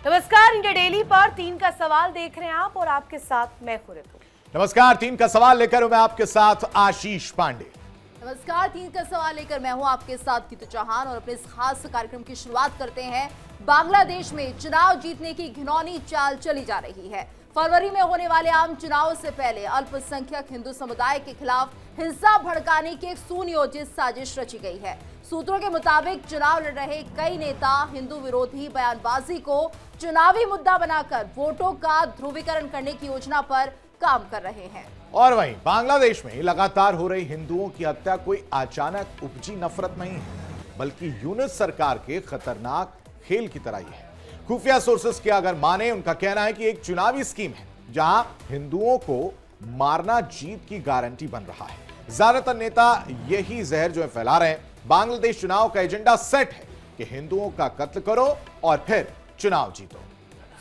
नमस्कार, India daily पर 3 का सवाल देख रहे हैं आप और आपके साथ मैं हूं रितु। नमस्कार, 3 का सवाल लेकर हूं मैं आपके साथ आशीष पांडे। नमस्कार, 3 का सवाल लेकर मैं हूं आपके साथ गीतू चौहान और अपने इस खास कार्यक्रम की शुरुआत करते हैं। बांग्लादेश में चुनाव जीतने की घिनौनी चाल चली जा रही है। फरवरी में होने वाले आम चुनाव से पहले अल्पसंख्यक हिंदू समुदाय के खिलाफ हिंसा भड़काने की एक सुनियोजित साजिश रची गई है। सूत्रों के मुताबिक चुनाव लड़ रहे कई नेता हिंदू विरोधी बयानबाजी को चुनावी मुद्दा बनाकर वोटों का ध्रुवीकरण करने की योजना पर काम कर रहे हैं। और वहीं बांग्लादेश में लगातार हो रही हिंदुओं की हत्या कोई अचानक उपजी नफरत नहीं है, बल्कि यूनिस सरकार के खतरनाक खेल की तरह ही है। खुफिया सोर्सेस की अगर माने, उनका कहना है कि एक चुनावी स्कीम है जहां हिंदुओं को मारना जीत की गारंटी बन रहा है। ज्यादातर नेता यही जहर जो है फैला रहे हैं। बांग्लादेश चुनाव का एजेंडा सेट है कि हिंदुओं का कत्ल करो और फिर चुनाव जीतो।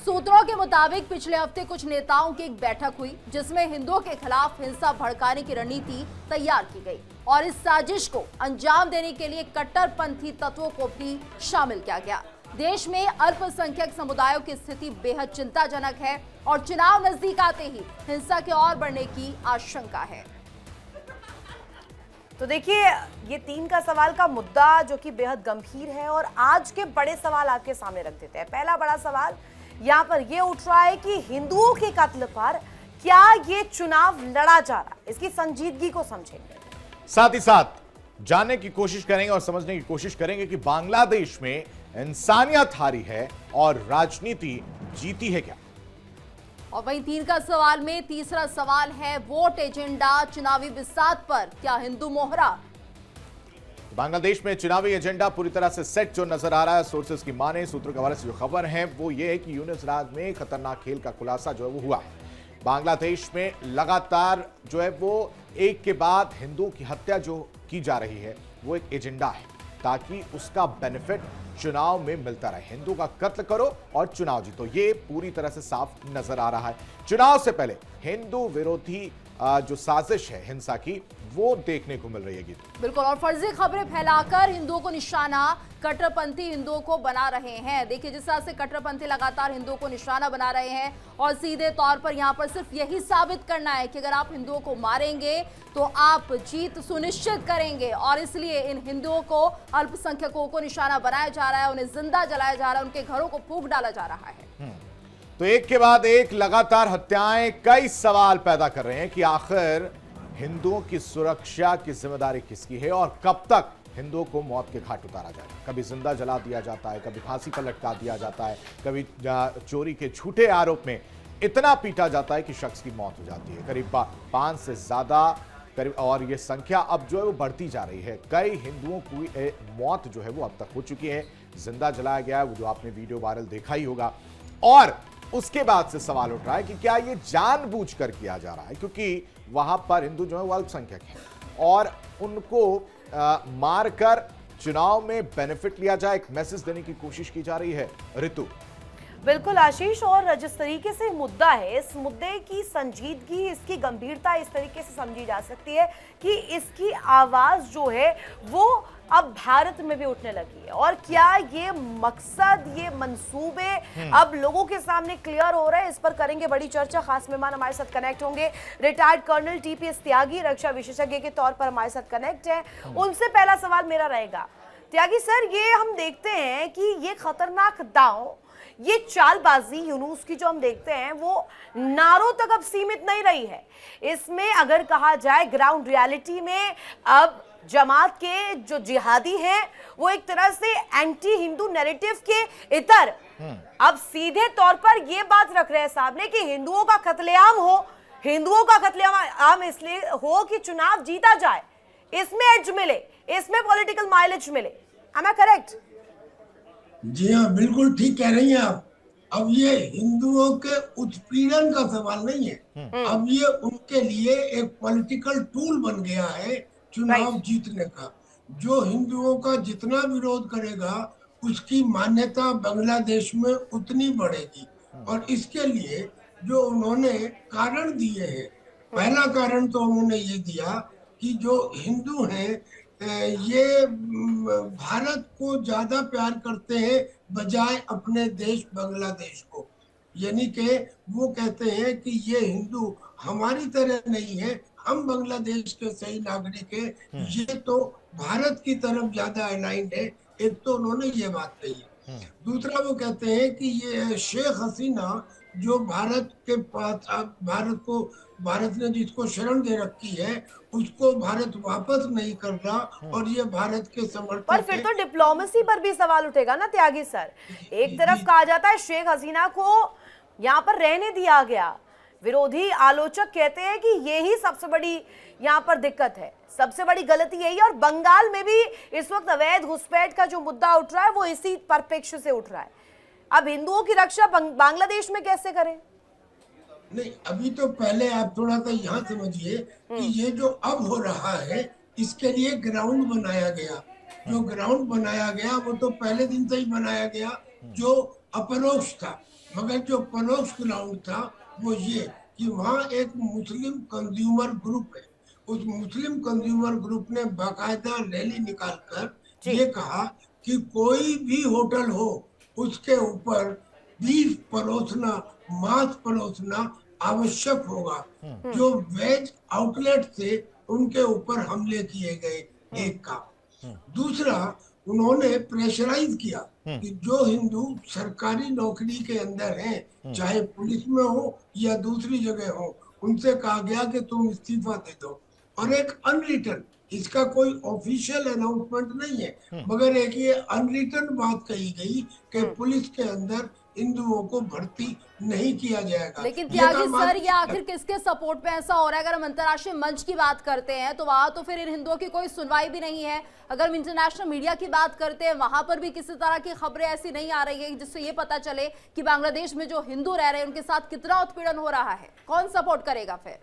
सूत्रों के मुताबिक पिछले हफ्ते कुछ नेताओं की एक बैठक हुई जिसमें हिंदुओं के खिलाफ हिंसा भड़काने की रणनीति तैयार की गई और इस साजिश को अंजाम देने के लिए कट्टरपंथी तत्वों को भी शामिल किया गया। देश में अल्पसंख्यक समुदायों की स्थिति बेहद चिंताजनक है और चुनाव नजदीक आते ही हिंसा के और बढ़ने की आशंका है। तो देखिए, ये 3 का सवाल का मुद्दा जो कि बेहद गंभीर है और आज के बड़े सवाल आपके सामने रख देते हैं। पहला बड़ा सवाल यहाँ पर ये उठ रहा है कि हिंदुओं के कत्ल पर क्या ये चुनाव लड़ा जा रहा है, इसकी संजीदगी को समझेंगे। साथ ही साथ जानने की कोशिश करेंगे और समझने की कोशिश करेंगे कि बांग्लादेश में इंसानियत हारी है और राजनीति जीती है क्या। और वहीं 3 का सवाल में तीसरा सवाल है वोट एजेंडा चुनावी बिसात पर क्या हिंदू मोहरा। बांग्लादेश में चुनावी एजेंडा पूरी तरह से सेट जो नजर आ रहा है। सोर्सेस की माने, सूत्रों के हवाले से जो खबर है वो ये है कि यूनिस राज में खतरनाक खेल का खुलासा जो है वो हुआ है। बांग्लादेश में लगातार जो है वो एक के बाद हिंदुओं की हत्या जो की जा रही है वो एक एजेंडा है ताकि उसका बेनिफिट चुनाव में मिलता रहे। हिंदू का कत्ल करो और चुनाव जीतो, ये पूरी तरह से साफ नजर आ रहा है। चुनाव से पहले हिंदू विरोधी जो साजिश है हिंसा की, वो देखने को मिल रही है। बिल्कुल, और फर्जी खबरें फैलाकर हिंदुओं को निशाना कट्टरपंथी हिंदुओं को बना रहे हैं। देखिए, जिस तरह से कट्टरपंथी लगातार हिंदुओं को निशाना बना रहे हैं और सीधे तौर पर यहाँ पर सिर्फ यही साबित करना है कि अगर आप हिंदुओं को मारेंगे तो आप जीत सुनिश्चित करेंगे, और इसलिए इन हिंदुओं को, अल्पसंख्यकों को निशाना बनाया जा रहा है, उन्हें जिंदा जलाया जा रहा है, उनके घरों को फूंक डाला जा रहा है। तो एक के बाद एक लगातार हत्याएं कई सवाल पैदा कर रहे हैं कि आखिर हिंदुओं की सुरक्षा की जिम्मेदारी किसकी है और कब तक हिंदुओं को मौत के घाट उतारा जाएगा। कभी जिंदा जला दिया जाता है, कभी फांसी पर लटका दिया जाता है, कभी चोरी के झूठे आरोप में इतना पीटा जाता है कि शख्स की मौत हो जाती है। करीब 5 से ज्यादा करीब, और ये संख्या अब जो है वो बढ़ती जा रही है। कई हिंदुओं की मौत जो है वो अब तक हो चुकी है। जिंदा जलाया गया है, वो जो आपने वीडियो वायरल देखा ही होगा। और उसके बाद से सवाल उठ रहा है कि क्या ये जानबूझकर किया जा रहा है, क्योंकि वहां पर हिंदू जो है वो अल्पसंख्यक हैं और उनको मारकर चुनाव में बेनिफिट लिया जाए, एक मैसेज देने की कोशिश की जा रही है। ऋतु। बिल्कुल आशीष, और जिस तरीके से मुद्दा है, इस मुद्दे की संजीदगी, इसकी गंभीरता इस तरीके से समझी जा सकती है कि इसकी आवाज जो है वो अब भारत में भी उठने लगी है। और क्या ये मकसद, ये मंसूबे अब लोगों के सामने क्लियर हो रहे हैं, इस पर करेंगे बड़ी चर्चा। खास मेहमान हमारे साथ कनेक्ट होंगे, रिटायर्ड कर्नल टीपीएस त्यागी, रक्षा विशेषज्ञ के तौर पर हमारे साथ कनेक्ट है। उनसे पहला सवाल मेरा रहेगा, त्यागी सर, ये हम देखते हैं कि ये खतरनाक दांव, ये चालबाजी यूनुस की जो हम देखते हैं वो नारों तक अब सीमित नहीं रही है। इसमें अगर कहा जाए ग्राउंड रियलिटी में अब जमात के जो जिहादी हैं वो एक तरह से एंटी हिंदू नैरेटिव के इतर अब सीधे तौर पर ये बात रख रहे हैं सामने कि हिंदुओं का कत्लेआम हो, हिंदुओं का कत्लेआम इसलिए हो कि चुनाव जीता जाए, इसमें एज मिले, इसमें पॉलिटिकल माइलेज मिले। Am I correct? जी हाँ, बिल्कुल ठीक कह रही हैं आप। अब ये हिंदुओं के उत्पीड़न का सवाल नहीं है, अब ये उनके लिए एक पॉलिटिकल टूल बन गया है चुनाव जीतने का। जो हिंदुओं का जितना विरोध करेगा उसकी मान्यता बांग्लादेश में उतनी बढ़ेगी। और इसके लिए जो उन्होंने कारण दिए हैं, पहला कारण तो उन्होंने ये दिया कि जो हिंदू हैं ये भारत को ज्यादा प्यार करते हैं बजाय अपने देश बांग्लादेश को। यानी कि वो कहते हैं कि ये हिंदू हमारी तरह नहीं है, हम बांग्लादेश के सही नागरिक है, ये तो भारत की तरफ ज्यादा अलाइंड है। एक तो उन्होंने ये बात कही है। दूसरा वो कहते हैं कि ये शेख हसीना जो भारत के पास भारत ने जिसको शरण दे रखी है उसको भारत वापस नहीं कर रहा, और ये भारत के समर्थक पर फिर तो डिप्लोमेसी पर भी सवाल उठेगा ना त्यागी सर। एक तरफ कहा जाता है शेख हसीना को यहाँ पर रहने दिया गया, विरोधी आलोचक कहते हैं कि यही सबसे बड़ी यहाँ पर दिक्कत है, सबसे बड़ी गलती यही है। और बंगाल में भी इस वक्त अवैध घुसपैठ का जो मुद्दा उठ रहा है वो इसी परिप्रेक्ष्य से उठ रहा है। अब हिंदुओं की रक्षा बांग्लादेश में कैसे करें? नहीं, अभी तो पहले आप थोड़ा सा यहाँ समझिए कि ये जो अब हो रहा है इसके लिए ग्राउंड बनाया गया। जो ग्राउंड बनाया गया वो तो पहले दिन से ही बनाया गया, जो अपरोक्ष था। मगर जो परोक्ष ग्राउंड था वो ये कि वहाँ एक मुस्लिम कंज्यूमर ग्रुप है। उस मुस्लिम कंज्यूमर ग्रुप ने बाकायदा रैली निकालकर ये कहा कि कोई भी होटल हो उसके ऊपर बीफ परोसना, मांस परोसना आवश्यक होगा। जो वेज आउटलेट थे उनके ऊपर हमले किए गए, एक का। दूसरा, उन्होंने प्रेशराइज किया कि जो हिंदू सरकारी नौकरी के अंदर हैं, चाहे पुलिस में हो या दूसरी जगह हो, उनसे कहा गया कि तुम इस्तीफा दे दो। और एक अनरिटन, इसका कोई ऑफिशियल अनाउंसमेंट नहीं है, मगर एक ये अनरिटन बात कही गई कि पुलिस के अंदर हिंदुओं को भर्ती नहीं किया जाएगा। लेकिन त्यागी सर, ये आखिर किसके सपोर्ट पे ऐसा हो रहा है? अगर हम अंतर्राष्ट्रीय मंच की बात करते हैं तो वहां तो फिर इन हिंदुओं की कोई सुनवाई भी नहीं है। अगर हम इंटरनेशनल मीडिया की बात करते हैं वहां पर भी किसी तरह की खबरें ऐसी नहीं आ रही है जिससे ये पता चले कि बांग्लादेश में जो हिंदू रह रहे हैं उनके साथ कितना उत्पीड़न हो रहा है। कौन सपोर्ट करेगा फिर?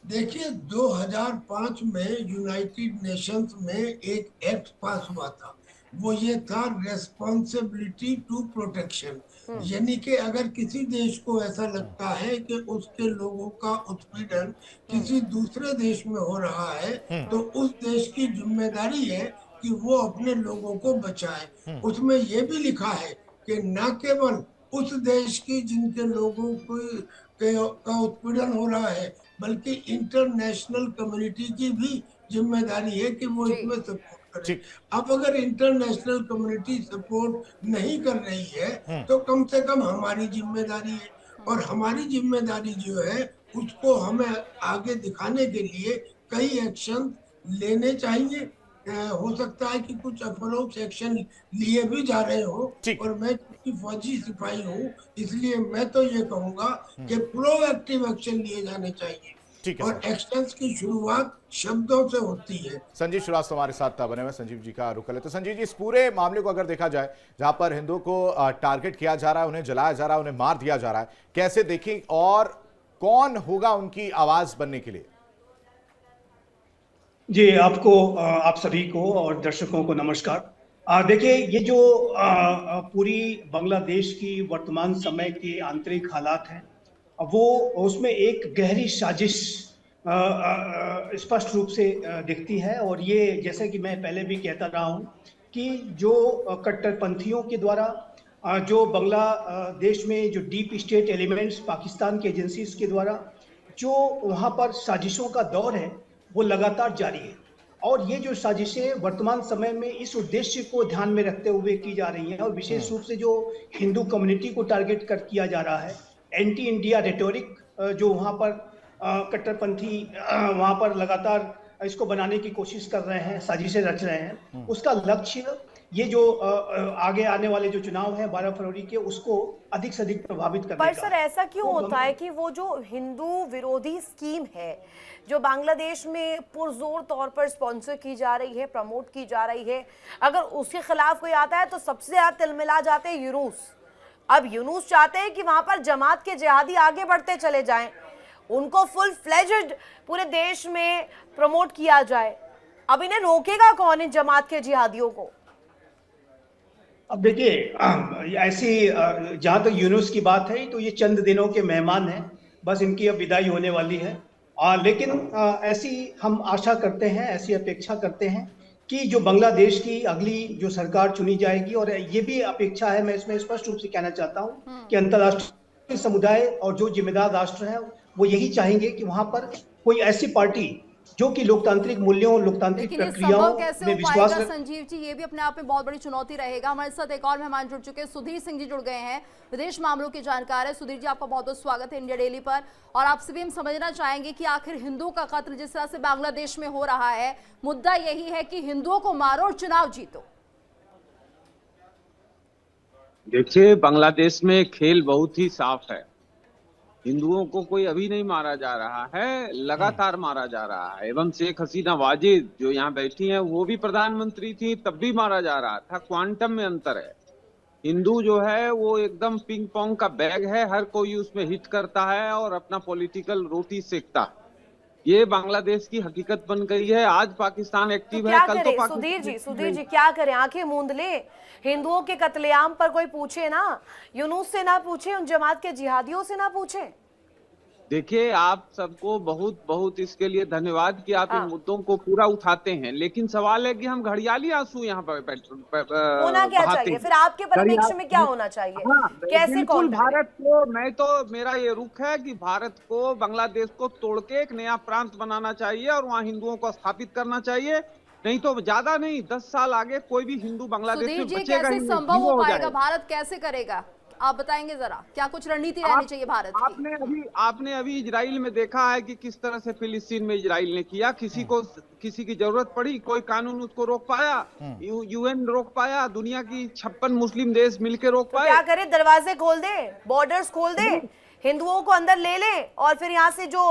देखिए, 2005 में यूनाइटेड नेशंस में एक एक्ट पास हुआ था, वो ये था रेस्पॉन्सिबिलिटी टू प्रोटेक्शन। यानी कि अगर किसी देश को ऐसा लगता है कि उसके लोगों का उत्पीड़न किसी दूसरे देश में हो रहा है तो उस देश की जिम्मेदारी है कि वो अपने लोगों को बचाए। उसमें ये भी लिखा है कि न केवल उस देश की जिनके लोगों का उत्पीड़न हो रहा है, बल्कि इंटरनेशनल कम्युनिटी की भी जिम्मेदारी है कि वो इसमें सपोर्ट करे। अब अगर इंटरनेशनल कम्युनिटी सपोर्ट नहीं कर रही है तो कम से कम हमारी जिम्मेदारी है, और हमारी जिम्मेदारी जो है उसको हमें आगे दिखाने के लिए कई एक्शन लेने चाहिए। हो सकता है कि कुछ अप्रोच एक्शन लिए भी जा रहे हो, और मैं फौजी सिपाही हूँ इसलिए मैं तो ये कहूंगा कि प्रोएक्टिव एक्शन लिए जाने चाहिए, और एक्शंस की शुरुआत शब्दों से होती है। संजीव श्रीवास्तव हमारे साथ बने हुए, संजीव जी का रुख कर लेते। तो संजीव जी, इस पूरे मामले को अगर देखा जाए जहां पर हिंदुओं को टारगेट किया जा रहा है, उन्हें जलाया जा रहा है, उन्हें मार दिया जा रहा है, कैसे देखें और कौन होगा उनकी आवाज बनने के लिए? जी, आपको, आप सभी को और दर्शकों को नमस्कार। देखिए, ये जो पूरी बांग्लादेश की वर्तमान समय के आंतरिक हालात हैं, वो उसमें एक गहरी साजिश स्पष्ट रूप से दिखती है। और ये, जैसे कि मैं पहले भी कहता रहा हूँ कि जो कट्टरपंथियों के द्वारा जो बांग्लादेश में जो डीप स्टेट एलिमेंट्स, पाकिस्तान के एजेंसीज के द्वारा जो वहाँ पर साजिशों का दौर है वो लगातार जारी है। और ये जो साजिशें वर्तमान समय में इस उद्देश्य को ध्यान में रखते हुए की जा रही हैं, और विशेष रूप से जो हिंदू कम्युनिटी को टारगेट कर किया जा रहा है, एंटी इंडिया रेटोरिक जो वहाँ पर कट्टरपंथी वहाँ पर लगातार इसको बनाने की कोशिश कर रहे हैं, साजिशें रच रहे हैं, उसका लक्ष्य ये जो आगे आने वाले जो चुनाव है 12 फरवरी के, उसको अधिक से अधिक प्रभावित करने पर सर, ऐसा क्यों होता है कि वो जो हिंदू विरोधी स्कीम है जो बांग्लादेश में पुरजोर तौर पर स्पॉन्सर की जा रही है, प्रमोट की जा रही है, अगर उसके खिलाफ कोई आता है तो सबसे ज्यादा तिलमिला जाते हैं यूनुस। अब यूनुस चाहते हैं कि वहां पर जमात के जिहादी आगे बढ़ते चले जाएं, उनको फुल फ्लेज्ड पूरे देश में प्रमोट किया जाए। अब इन्हें रोकेगा कौन इन जमात के जिहादियों को? अब देखिए, ऐसी जहां तक यूनुस की बात है तो ये चंद दिनों के मेहमान हैं, बस इनकी अब विदाई होने वाली है। लेकिन ऐसी हम आशा करते हैं, ऐसी अपेक्षा करते हैं कि जो बांग्लादेश की अगली जो सरकार चुनी जाएगी, और ये भी अपेक्षा है, मैं इसमें स्पष्ट रूप से कहना चाहता हूं कि अंतर्राष्ट्रीय समुदाय और जो जिम्मेदार राष्ट्र हैं वो यही चाहेंगे कि वहां पर कोई ऐसी पार्टी जो कि लोकतांत्रिक मूल्यों और लोकतांत्रिक लेकिन ये प्रक्रियाओं संभव कैसे में हो विश्वास पाएगा संजीव जी, ये भी अपने आप में बहुत बड़ी चुनौती रहेगा। हमारे साथ एक और मेहमान जुड़ चुके हैं, सुधीर सिंह जी जुड़ गए हैं, विदेश मामलों के जानकार है। सुधीर जी, आपका बहुत बहुत स्वागत है इंडिया डेली पर। और आपसे भी हम समझना चाहेंगे कि आखिर हिंदुओं का कत्ल जिस तरह से बांग्लादेश में हो रहा है, मुद्दा यही है कि हिंदुओं को मारो और चुनाव जीतो। देखिए, बांग्लादेश में खेल बहुत ही साफ है। हिंदुओं को कोई अभी नहीं मारा जा रहा है, लगातार मारा जा रहा है। एवं शेख हसीना वाजिद जो यहाँ बैठी हैं वो भी प्रधानमंत्री थी, तब भी मारा जा रहा था। क्वांटम में अंतर है। हिंदू जो है वो एकदम पिंग पोंग का बैग है, हर कोई उसमें हिट करता है और अपना पॉलिटिकल रोटी सेकता है। ये बांग्लादेश की हकीकत बन गई है। आज पाकिस्तान एक्टिव है, कल तो सुधीर जी क्या करें, आंखें मूंद ले। हिंदुओं के कत्लेआम पर कोई पूछे ना, यूनुस से ना पूछे, उन जमात के जिहादियों से ना पूछे। देखिए, आप सबको बहुत बहुत इसके लिए धन्यवाद कि आप इन मुद्दों को पूरा उठाते हैं, लेकिन सवाल है कि हम घड़ियाली आंसू यहाँ पर होना क्या चाहिए फिर आपके परिप्रेक्ष्य में, क्या होना चाहिए? कैसे कौन भारत को, मैं तो मेरा ये रुख है कि भारत को बांग्लादेश को तोड़ के एक नया प्रांत बनाना चाहिए और वहाँ हिंदुओं को स्थापित करना चाहिए। नहीं तो ज्यादा नहीं, 10 साल आगे कोई भी हिंदू बांग्लादेश में बचेगा ही नहीं, संभव हो पाएगा? भारत कैसे करेगा, आप बताएंगे जरा, क्या कुछ रणनीति रहनी चाहिए भारत की? आपने अभी इजराइल में देखा है कि किस तरह से फिलिस्तीन में इजराइल ने किया। किसी की जरूरत पड़ी, कोई कानून उसको रोक पाया? यूएन रोक पाया? दुनिया की 56 मुस्लिम देश मिलकर रोक पाए? क्या करे, दरवाजे खोल दे, बॉर्डर्स खोल दे, हिंदुओं को अंदर ले ले और फिर यहाँ से जो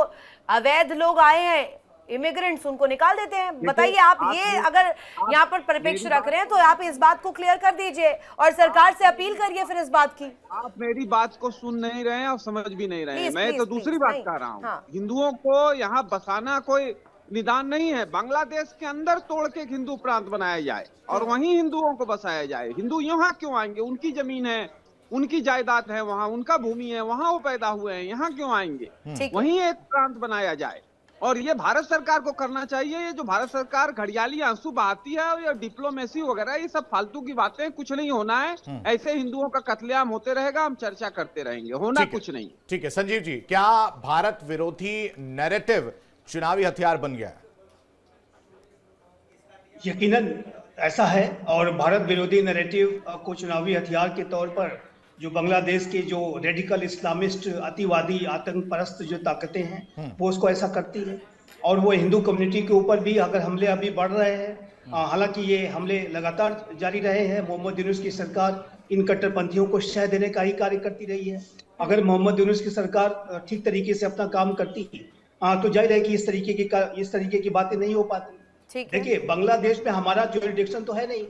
अवैध लोग आए हैं, इमिग्रेंट्स, उनको निकाल देते हैं। बताइए आप ये अगर यहाँ पर परिप्रेक्ष्य रख रहे हैं तो आप इस बात को क्लियर कर दीजिए और सरकार से अपील करिए फिर इस बात की। आप मेरी बात को सुन नहीं रहे हैं और समझ भी नहीं रहे हैं। मैं तो दूसरी बात कर रहा हूँ। हाँ। हिंदुओं को यहाँ बसाना कोई निदान नहीं है। बांग्लादेश के अंदर तोड़ के हिंदू प्रांत बनाया जाए और वहीं हिंदुओं को बसाया जाए। हिंदू यहाँ क्यों आएंगे? उनकी जमीन है, उनकी जायदाद है, वहाँ उनका भूमि है, वहाँ वो पैदा हुए हैं, यहाँ क्यों आएंगे? वहीं एक प्रांत बनाया जाए और ये भारत सरकार को करना चाहिए। ये जो भारत सरकार घड़ियाली आंसू बहाती है और ये डिप्लोमेसी वगैरह, ये सब फालतू की बातें, कुछ नहीं होना है। ऐसे हिंदुओं का कत्लेआम होते रहेगा, हम चर्चा करते रहेंगे, होना कुछ नहीं। ठीक है संजीव जी, क्या भारत विरोधी नैरेटिव चुनावी हथियार बन गया है? यकीनन ऐसा है, और भारत विरोधी नैरेटिव को चुनावी हथियार के तौर पर जो बांग्लादेश के जो रेडिकल इस्लामिस्ट, अतिवादी, आतंक परस्त जो ताकतें हैं वो उसको ऐसा करती है। और वो हिंदू कम्युनिटी के ऊपर भी अगर हमले अभी बढ़ रहे हैं, हालांकि ये हमले लगातार जारी रहे हैं। मोहम्मद यूनुस की सरकार इन कट्टरपंथियों को शह देने का ही कार्य करती रही है। अगर मोहम्मद यूनुस की सरकार ठीक तरीके से अपना काम करती तो जाहिर है कि इस तरीके की बातें नहीं हो पाती। देखिए, बांग्लादेश में हमारा ज्यूरिडिक्शन तो है नहीं।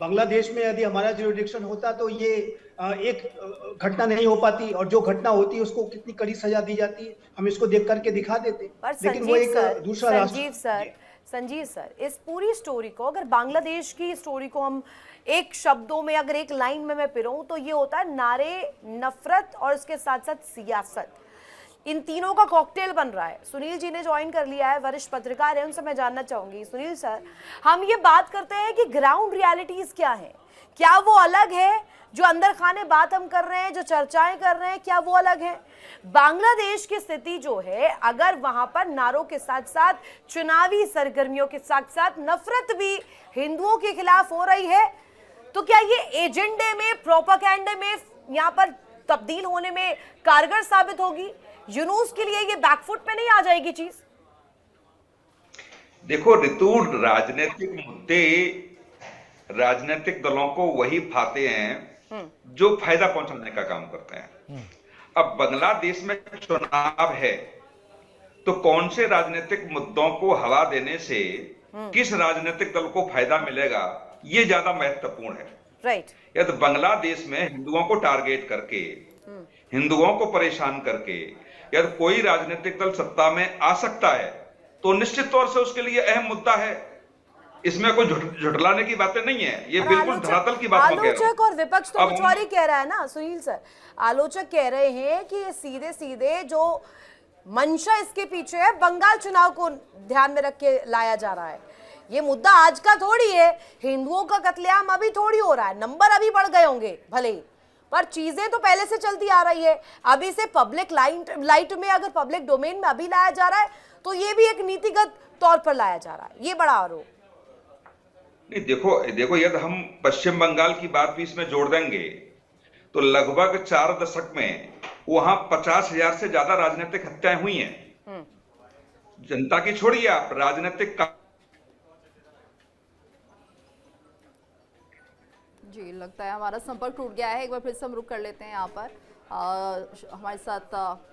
बांग्लादेश में यदि हमारा ज्यूरिडिक्शन होता तो ये एक घटना नहीं हो पाती, और जो घटना होती है उसको कितनी कड़ी सजा दी जाती है, हम इसको देख करके दिखा देते। लेकिन वो एक दूसरा राष्ट्र। संजीव सर, इस पूरी स्टोरी को, अगर बांग्लादेश की स्टोरी को हम एक शब्दों में, अगर एक लाइन में मैं पिरोऊं तो ये होता है नारे, नफरत और इसके साथ साथ सियासत। इन तीनों का कॉकटेल बन रहा है। सुनील जी ने ज्वाइन कर लिया है, वरिष्ठ पत्रकार है, उनसे मैं जानना चाहूंगी। सुनील सर, हम ये बात करते हैं कि ग्राउंड रियलिटीज क्या है? क्या वो अलग है? जो अंदर खाने बात हम कर रहे हैं, जो चर्चाएं कर रहे हैं, क्या वो अलग है? बांग्लादेश की स्थिति जो है, अगर वहां पर नारों के साथ साथ चुनावी सरगर्मियों के साथ साथ नफरत भी हिंदुओं के खिलाफ हो रही है, तो क्या ये एजेंडे में, प्रोपेगेंडे में यहाँ पर तब्दील होने में कारगर साबित होगी? यूनुस के लिए ये बैकफुट पे नहीं आ जाएगी चीज? देखो ऋतु, राजनीतिक मुद्दे राजनीतिक दलों को वही भाते हैं जो फायदा पहुंचाने का काम करते हैं। अब बांग्लादेश में चुनाव है तो कौन से राजनीतिक मुद्दों को हवा देने से किस राजनीतिक दल को फायदा मिलेगा, ये ज्यादा महत्वपूर्ण है। राइट। यदि बांग्लादेश में हिंदुओं को टारगेट करके, हिंदुओं को परेशान करके यदि कोई राजनीतिक दल सत्ता में आ सकता है तो निश्चित तौर से उसके लिए अहम मुद्दा है। इसमें कोई झुठलाने की बातें नहीं है, ये बिल्कुल धरातल की बात। आलोचक और विपक्ष तो कुछ और ही कह रहा है ना सुनील सर। आलोचक कह रहे हैं कि सीधे सीधे जो मंशा इसके पीछे है, बंगाल चुनाव को ध्यान में रख के लाया जा रहा है। ये मुद्दा आज का थोड़ी है, हिंदुओं का कत्लेआम अभी थोड़ी हो रहा है, नंबर अभी बढ़ गए होंगे भले ही, पर चीजें तो पहले से चलती आ रही है। अभी से पब्लिक लाइट में अगर पब्लिक डोमेन में अभी लाया जा रहा है तो ये भी एक नीतिगत तौर पर लाया जा रहा है, ये बड़ा आरोप। नहीं, देखो यदि हम पश्चिम बंगाल की बात भी इसमें जोड़ देंगे तो लगभग 4 दशक में वहां 50,000 से ज्यादा राजनीतिक हत्याएं हुई हैं। जनता की छोड़िए आप, राजनीतिक जी, लगता है हमारा संपर्क टूट गया है। एक बार फिर से हम रुक कर लेते हैं यहाँ पर। हमारे साथ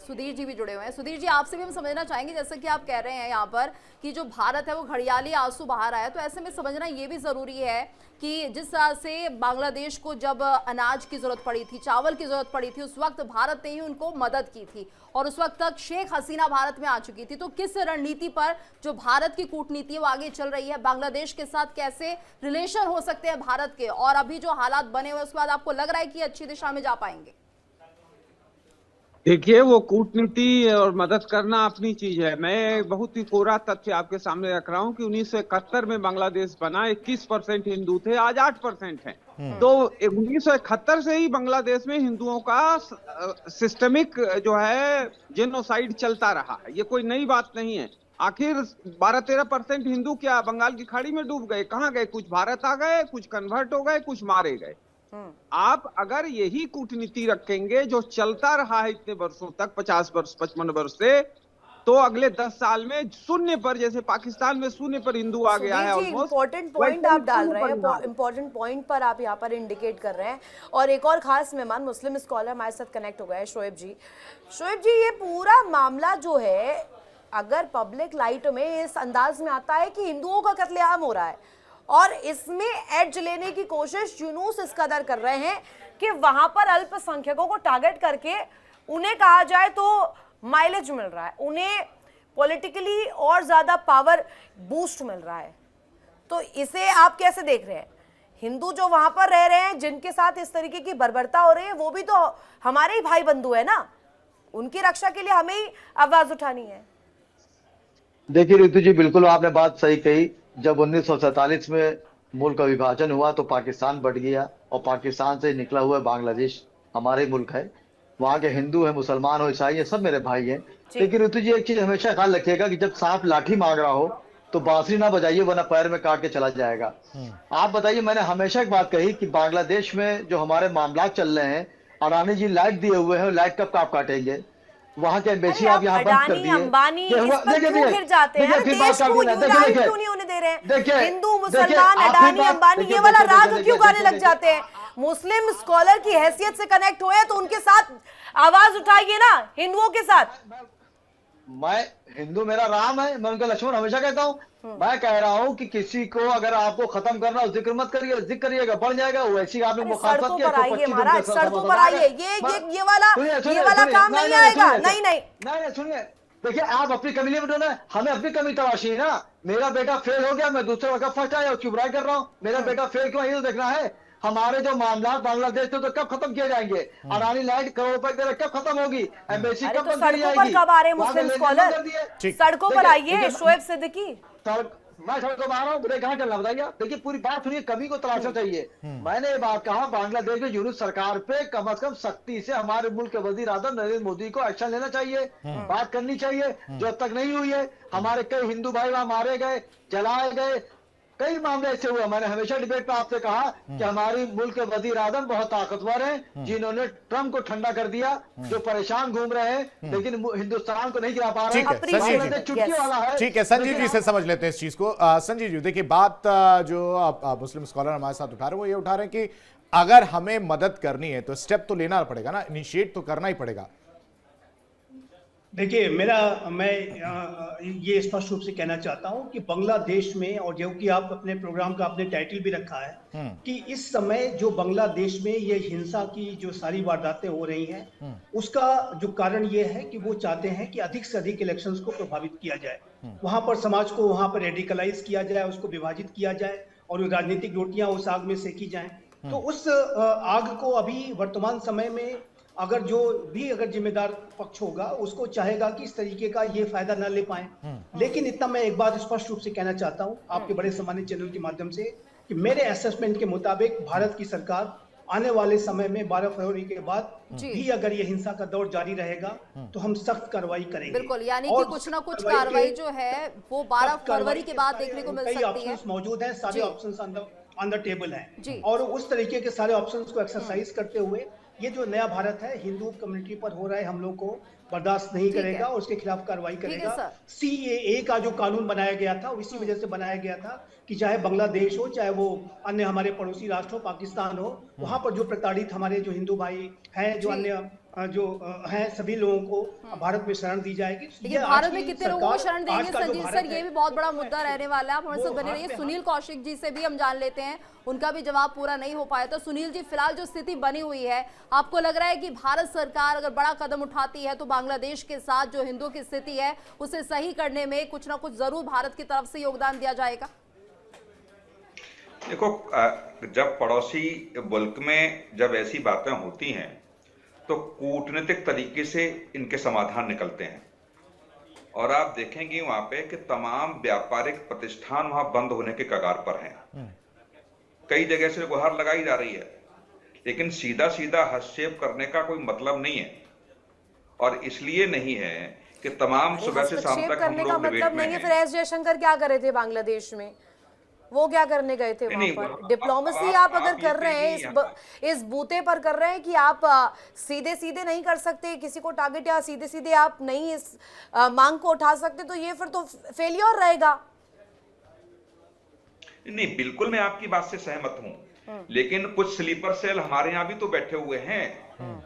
सुधीर जी भी जुड़े हुए हैं। सुधीर जी, आपसे भी हम समझना चाहेंगे, जैसे कि आप कह रहे हैं यहाँ पर कि जो भारत है वो घड़ियाली आंसू बहा रहा है, तो ऐसे में समझना ये भी ज़रूरी है कि जिस तरह से बांग्लादेश को जब अनाज की ज़रूरत पड़ी थी, चावल की ज़रूरत पड़ी थी, उस वक्त भारत ने ही उनको मदद की थी और उस वक्त तक शेख हसीना भारत में आ चुकी थी। तो किस रणनीति पर जो भारत की कूटनीति है वो आगे चल रही है, बांग्लादेश के साथ कैसे रिलेशन हो सकते हैं भारत के, और अभी जो हालात बने हुए उसके बाद आपको लग रहा है कि अच्छी दिशा में जा पाएंगे? देखिए, वो कूटनीति और मदद करना अपनी चीज है। मैं बहुत ही कोरा तथ्य आपके सामने रख रहा हूं कि 1971 में बांग्लादेश बना, 21% हिंदू थे, आज 8% हैं। तो 1971 से ही बांग्लादेश में हिंदुओं का सिस्टमिक जो है जेनोसाइड चलता रहा है, ये कोई नई बात नहीं है। आखिर 12-13% हिंदू क्या बंगाल की खाड़ी में डूब गए? कहाँ गए? कुछ भारत आ गए, कुछ कन्वर्ट हो गए, कुछ मारे गए। आप अगर यही कूटनीति रखेंगे जो चलता रहा है इतने वर्षों तक, 50 वर्ष 55 वर्ष से, तो अगले 10 साल में शून्य पर, जैसे पाकिस्तान में शून्य पर हिंदू आ गया है। इम्पोर्टेंट पॉइंट आप डाल रहे हैं, इम्पोर्टेंट पॉइंट पर आप यहाँ पर इंडिकेट कर रहे हैं। और एक और खास मेहमान मुस्लिम स्कॉलर हमारे साथ कनेक्ट हो गए हैं, शोएब जी। शोएब जी, ये पूरा मामला जो है अगर पब्लिक लाइट में इस अंदाज में आता है कि हिंदुओं का कत्लेआम हो रहा है और इसमें एड्ज लेने की कोशिश यूनूस इस कदर कर रहे हैं कि वहां पर अल्पसंख्यकों को टारगेट करके उन्हें कहा जाए तो माइलेज मिल रहा है, उन्हें पॉलिटिकली और ज्यादा पावर बूस्ट मिल रहा है, तो इसे आप कैसे देख रहे हैं? हिंदू जो वहां पर रह रहे हैं, जिनके साथ इस तरीके की बर्बरता हो रही है, वो भी तो हमारे ही भाई बंधु है ना, उनकी रक्षा के लिए हमें ही आवाज उठानी है। देखिए ऋतु जी, बिल्कुल आपने बात सही कही। जब 1947 में मुल्क का विभाजन हुआ तो पाकिस्तान बट गया और पाकिस्तान से निकला हुआ बांग्लादेश हमारे मुल्क है। वहाँ के हिंदू है, मुसलमान हो, ईसाई है, सब मेरे भाई हैं। लेकिन ऋतु जी, एक चीज हमेशा ख्याल रखिएगा कि जब सांप लाठी मांग रहा हो तो बांसुरी ना बजाइए, वरना पैर में काट के चला जाएगा। आप बताइए, मैंने हमेशा एक बात कही कि बांग्लादेश में जो हमारे मामला चल रहे हैं, अडानी जी लाइट दिए हुए हैं, लाइट कब आप काटेंगे? वहां के एम्बेसी आप यहाँ बंद कर दिए। अंबानी क्यों गिर जाते हैं? देश को यूनाइट क्यों नहीं होने दे रहे हैं? हिंदू मुसलमान, अडानी अंबानी, ये वाला राग क्यों गाने लग जाते हैं? मुस्लिम स्कॉलर की हैसियत से कनेक्ट हुए तो उनके साथ आवाज उठाइए ना, हिंदुओं के साथ। मैं हिंदू, मेरा राम है, मैं उनका लक्ष्मण हमेशा कहता हूँ। मैं कह रहा हूँ कि किसी को अगर आपको खत्म करना हो, जिक्र मत करिए, जिक्र करिएगा बढ़ जाएगा। वैसी आपने मुखालफत सड़कों पर आइए, ये वाला काम नहीं आएगा। नहीं, सुनिए, देखिए आप अपनी कमी नहीं बताना, हमें अपनी कमी तलाशी है ना। मेरा बेटा फेल हो गया, मैं दूसरे वक्त फर्स्ट आया, उसकी बुराई कर रहा हूँ। मेरा बेटा फेल क्यों, ये तो देखना है। हमारे जो मामला बांग्लादेश से तो कब खत्म किए जाएंगे? अडानी लाइट करोड़ रुपए दे रहे, कब खत्म होगी? एम्बेसी कब बंद करी जाएगी? कब आ रहे मुस्लिम स्कॉलर? सड़कों पर आइए शोएब सिद्दीकी। मैं सड़कों पर आ रहा हूँ, मुझे कहाँ चलना बताइए? देखिए पूरी बात सुनिए, कमी को तलाशना चाहिए। मैंने ये बात कहा, बांग्लादेश में यूनूस सरकार पे कम से कम सख्ती से हमारे मुल्क के वजीर आजम नरेंद्र मोदी को एक्शन लेना चाहिए, बात करनी चाहिए, जो अब तक नहीं हुई है। हमारे कई हिंदू भाई वहां मारे गए, जलाए गए, कई मामले ऐसे हुए। मैंने हमेशा डिबेट पे आपसे कहा कि हमारी मुल्क के वजीर आजम बहुत ताकतवर हैं, जिन्होंने ट्रम्प को ठंडा कर दिया, जो परेशान घूम रहे हैं, लेकिन हिंदुस्तान को नहीं गिरा पा रहे हैं। चुटकी वाला है। ठीक है, संजीव जी से समझ लेते हैं इस चीज को। संजीव जी, देखिए बात जो मुस्लिम स्कॉलर हमारे साथ उठा रहे हैं वो ये उठा रहे हैं कि अगर हमें मदद करनी है तो स्टेप तो लेना पड़ेगा ना, इनिशिएट तो करना ही पड़ेगा। देखिए, मैं ये स्पष्ट रूप से कहना चाहता हूं कि बांग्लादेश में, और जो कि आप अपने प्रोग्राम का आपने टाइटल भी रखा है कि इस समय जो बांग्लादेश में ये हिंसा की जो सारी वारदातें हो रही हैं, उसका जो कारण ये है कि वो चाहते हैं कि अधिक से अधिक इलेक्शंस को प्रभावित किया जाए, वहां पर समाज को वहां पर रेडिकलाइज किया जाए, उसको विभाजित किया जाए और राजनीतिक रोटियां उस आग में सेकी जाएं। तो उस आग को अभी वर्तमान समय में अगर जो भी अगर जिम्मेदार पक्ष होगा उसको चाहेगा कि इस तरीके का ये फायदा न ले पाए। लेकिन इतना मैं एक बात स्पष्ट रूप से कहना चाहता हूं आपके बड़े सम्मानित चैनल के माध्यम से कि मेरे असेसमेंट के मुताबिक भारत की सरकार आने वाले समय में 12 फरवरी के बाद भी अगर ये हिंसा का दौर जारी रहेगा तो हम सख्त कार्रवाई करेंगे। बिल्कुल, यानी कि कुछ ना कुछ कार्रवाई जो है वो 12 फरवरी के बाद देखने को मिल सकती है। कई ऑप्शंस मौजूद हैं, सारे ऑप्शंस ऑन द टेबल हैं और उस तरीके के सारे ऑप्शंस को एक्सरसाइज करते हुए ये जो नया भारत है हिंदू कम्युनिटी पर हो रहा है हमलों को बर्दाश्त नहीं करेगा और उसके खिलाफ कार्रवाई करेगा। CAA का जो कानून बनाया गया था इसी वजह से बनाया गया था कि चाहे बांग्लादेश हो चाहे वो अन्य हमारे पड़ोसी राष्ट्र हो, पाकिस्तान हो, वहां पर जो प्रताड़ित हमारे जो हिंदू भाई हैं, जो अन्य जो हैं, सभी लोगों को भारत में शरण दी जाएगी। लेकिन भारत में कितने लोगों को शरण देंगे संजीव सर, ये भी बहुत बड़ा मुद्दा रहने वाला है। हमारे साथ बने रहिए। सुनील कौशिक जी से भी हम जान लेते हैं, उनका भी जवाब पूरा नहीं हो पाया। तो सुनील जी, फिलहाल जो स्थिति बनी हुई है, आपको लग रहा है कि भारत सरकार अगर बड़ा कदम उठाती है तो बांग्लादेश के साथ जो हिंदुओं की स्थिति है उसे सही करने में कुछ ना कुछ जरूर भारत की तरफ से योगदान दिया जाएगा? देखो, जब पड़ोसी मुल्क में जब ऐसी बातें होती हैं तो कूटनीतिक तरीके से इनके समाधान निकलते हैं और आप देखेंगे वहां पे कि तमाम व्यापारिक प्रतिष्ठान वहां बंद होने के कगार पर हैं। कई जगह से गुहार लगाई जा रही है, लेकिन सीधा सीधा हस्तक्षेप करने का कोई मतलब नहीं है और इसलिए नहीं है कि तमाम सुबह से शाम तक हम लोग डिबेट में हैं। फिर एस जयशंकर क्या कर रहे थे बांग्लादेश में? वो क्या करने गए थे वहां पर? डिप्लोमेसी आप अगर कर रहे हैं, इस बूते पर कर रहे हैं कि आप सीधे सीधे नहीं कर सकते किसी को टारगेट, या सीधे सीधे आप नहीं इस मांग को उठा सकते, तो ये फिर तो फेलियर रहेगा। नहीं, बिल्कुल मैं आपकी बात से सहमत हूं, लेकिन कुछ स्लीपर सेल हमारे यहाँ भी तो बैठे हुए हैं।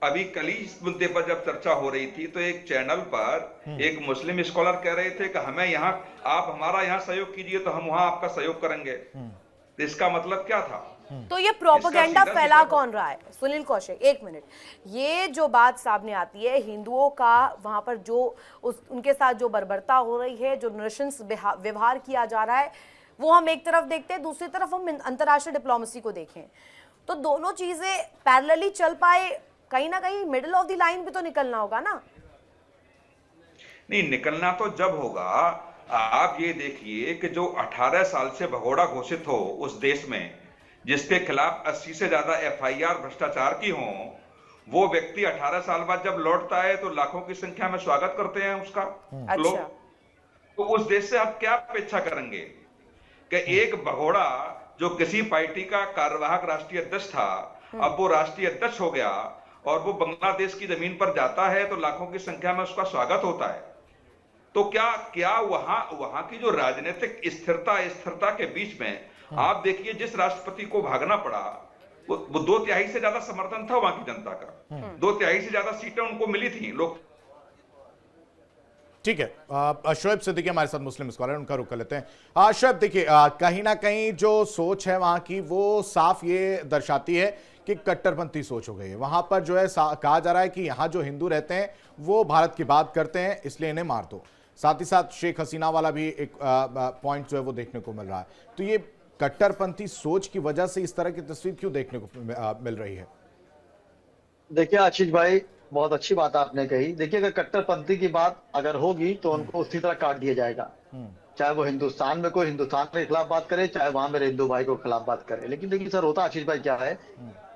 अभी कल ही इस मुद्दे पर जब चर्चा हो रही थी तो एक चैनल पर एक मुस्लिम स्कॉलर कह रहे थे कि हमें यहाँ, आप हमारा यहाँ सहयोग कीजिए तो हम वहां आपका सहयोग करेंगे। तो इसका मतलब क्या था? तो ये प्रोपेगेंडा फैला कौन रहा है? सुनील कौशिक, एक मिनट, ये जो बात सामने आती है हिंदुओं का वहां पर जो उनके साथ जो बर्बरता हो रही है, जो नृशंस व्यवहार किया जा रहा है, वो हम एक तरफ देखते हैं, दूसरी तरफ हम अंतर्राष्ट्रीय डिप्लोमेसी को देखें, तो दोनों चीजें पैरेलली चल पाए, कहीं ना कहीं मिडिल ऑफ द लाइन भी तो निकलना होगा ना? नहीं, निकलना तो जब होगा, आप ये देखिए कि जो 18 साल से भगोड़ा घोषित हो उस देश में, जिसके खिलाफ 80 से ज्यादा FIR भ्रष्टाचार की हो, वो व्यक्ति 18 साल बाद जब लौटता है तो लाखों की संख्या में स्वागत करते हैं उसका लोग। तो उस देश से आप क्या अपेक्षा करेंगे कि एक भगोड़ा जो किसी पार्टी का कार्यवाहक राष्ट्रीय अध्यक्ष था, अब वो राष्ट्रीय अध्यक्ष हो गया और वो बांग्लादेश की जमीन पर जाता है तो लाखों की संख्या में उसका स्वागत होता है। तो क्या वहां की जो राजनीतिक स्थिरता के बीच में आप देखिए जिस राष्ट्रपति को भागना पड़ा वो 2/3 से ज्यादा समर्थन था वहां की जनता का, 2/3 से ज्यादा सीटें उनको मिली थी लोग। ठीक है, शोएब सिद्दीकी हमारे साथ मुस्लिम स्कॉलर, उनका रुख कर लेते हैं। शोएब, देखिए कहीं ना कहीं जो सोच है वहां की वो साफ ये दर्शाती है कि कट्टरपंथी सोच हो गई है। वहां पर जो है कहा जा रहा है कि यहाँ जो हिंदू रहते हैं वो भारत की बात करते हैं, इसलिए इन्हें मार दो। साथ ही साथ शेख हसीना वाला भी एक पॉइंट जो है वो देखने को मिल रहा है। तो ये कट्टरपंथी सोच की वजह से इस तरह की तस्वीर क्यों देखने को मिल रही है? देखिए आशीष भाई, बहुत अच्छी बात आपने कही। देखिए, अगर कट्टरपंथी की बात अगर होगी तो उनको उसी तरह काट दिया जाएगा, चाहे वो हिंदुस्तान में कोई हिंदुस्तान के खिलाफ बात करे, चाहे वहां मेरे हिंदू भाई को खिलाफ बात करे। लेकिन देखिए सर, होता आशीष भाई क्या है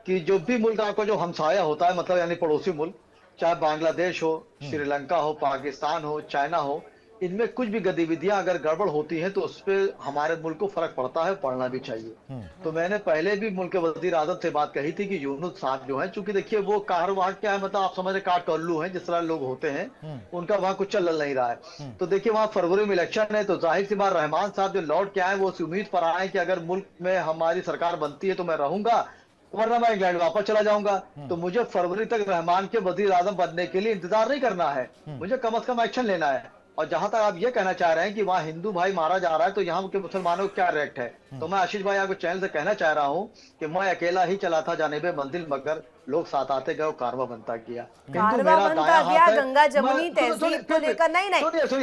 कि जो भी मुल्क आपका जो हमसाया होता है, मतलब यानी पड़ोसी मुल्क, चाहे बांग्लादेश हो, श्रीलंका हो, पाकिस्तान हो, चाइना हो, इनमें कुछ भी गतिविधियां अगर गड़बड़ होती हैं तो उस पर हमारे मुल्क को फर्क पड़ता है, पड़ना भी चाहिए। तो मैंने पहले भी मुल्क के वजीर आजम से बात कही थी कि यूनुस साहब जो है, चूंकि देखिए वो कारवाहक क्या है, मतलब आप समझ रहे काट कल्लू हैं, जिस तरह लोग होते हैं, उनका वहां कुछ चल नहीं रहा है। तो देखिए वहां फरवरी में इलेक्शन है, तो जाहिर सी बात रहमान साहब जो लौट के आए वो उम्मीद पर आए कि अगर मुल्क में हमारी सरकार बनती है तो मैं रहूंगा, वरना मैं इंग्लैंड वापस चला जाऊंगा। तो मुझे फरवरी तक रहमान के वजीर आजम बनने के लिए इंतजार नहीं करना है, मुझे कम से कम एक्शन लेना है। और जहां तक आप ये कहना चाह रहे हैं कि वहाँ हिंदू भाई मारा जा रहा है तो यहाँ के मुसलमानों को क्या रिएक्ट है, तो मैं आशीष भाई आपको चैनल से कहना चाह रहा हूँ कि मैं अकेला ही चला था जानिबे मंजिल, मगर लोग साथ आते गए, कारवा बनता गया, कारवा बनता गया। गंगा जमुनी तहजीब को लेकर नहीं,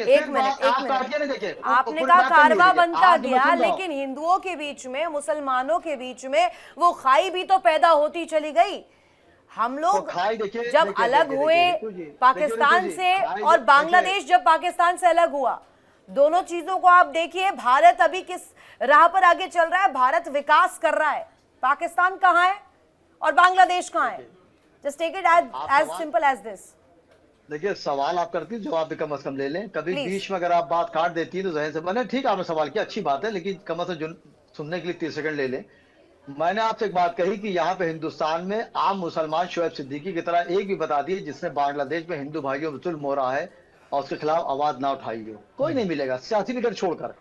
एक मिनट, आपने कहा कारवा बनता गया, लेकिन हिंदुओं के बीच में, मुसलमानों के बीच में वो खाई भी तो पैदा होती चली गई। हम लोग खाई देखिए, जब देखिए, अलग देखिए, हुए देखिए, देखिए, पाकिस्तान देखिए, से खाई और देखिए, बांग्लादेश जब पाकिस्तान से अलग हुआ, दोनों चीजों को आप देखिए, भारत अभी किस राह पर आगे चल रहा है, भारत विकास कर रहा है, पाकिस्तान कहाँ है और बांग्लादेश कहाँ है। Just take it as simple as this. देखिए सवाल आप करती है, जवाब भी कम से कम ले लें। कभी Please. बीच में अगर आप बात काट देती है तो जहन से मैंने ठीक आपने सवाल किया, अच्छी बात है, लेकिन कम से कम सुनने के लिए 30 सेकंड ले लें। मैंने आपसे एक बात कही कि यहाँ पे हिंदुस्तान में आम मुसलमान शोएब सिद्दीकी की तरह एक भी बता दिए जिसने बांग्लादेश में हिंदू भाइयों पर जुल्म हो रहा है और उसके खिलाफ आवाज ना उठाई हो, कोई नहीं मिलेगा, सियासी लीडर छोड़कर।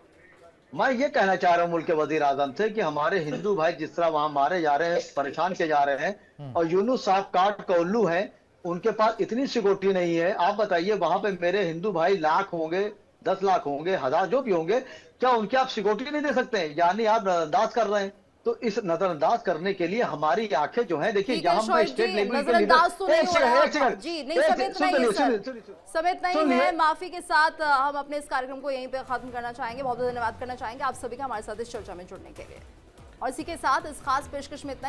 मैं ये कहना चाह रहा हूँ मुल्क के वजीर आजम से कि हमारे हिंदू भाई जिस तरह वहां मारे जा रहे हैं, परेशान किए जा रहे हैं, और यूनुस साहब काट का उल्लू है, उनके पास इतनी सिक्योरिटी नहीं है। आप बताइए वहां पे मेरे हिंदू भाई लाख होंगे, 10 लाख होंगे, 1000 जो भी होंगे, क्या उनके आप सिक्योरिटी नहीं दे सकते हैं? यानी आप नजरअंदाज कर रहे हैं। तो इस नजरअंदाज करने के लिए हमारी आंखें जो है, देखिए यहाँ पे स्टेट लेवल के नजरअंदाज तो नहीं हो रहा है जी, नहीं समेत नहीं है सर, समेत नहीं है। माफी के साथ हम अपने इस कार्यक्रम को यहीं पे खत्म करना चाहेंगे। बहुत बहुत धन्यवाद करना चाहेंगे आप सभी का हमारे साथ इस चर्चा में जुड़ने के लिए। और इसी के साथ इस खास पेशकश में इतना ही।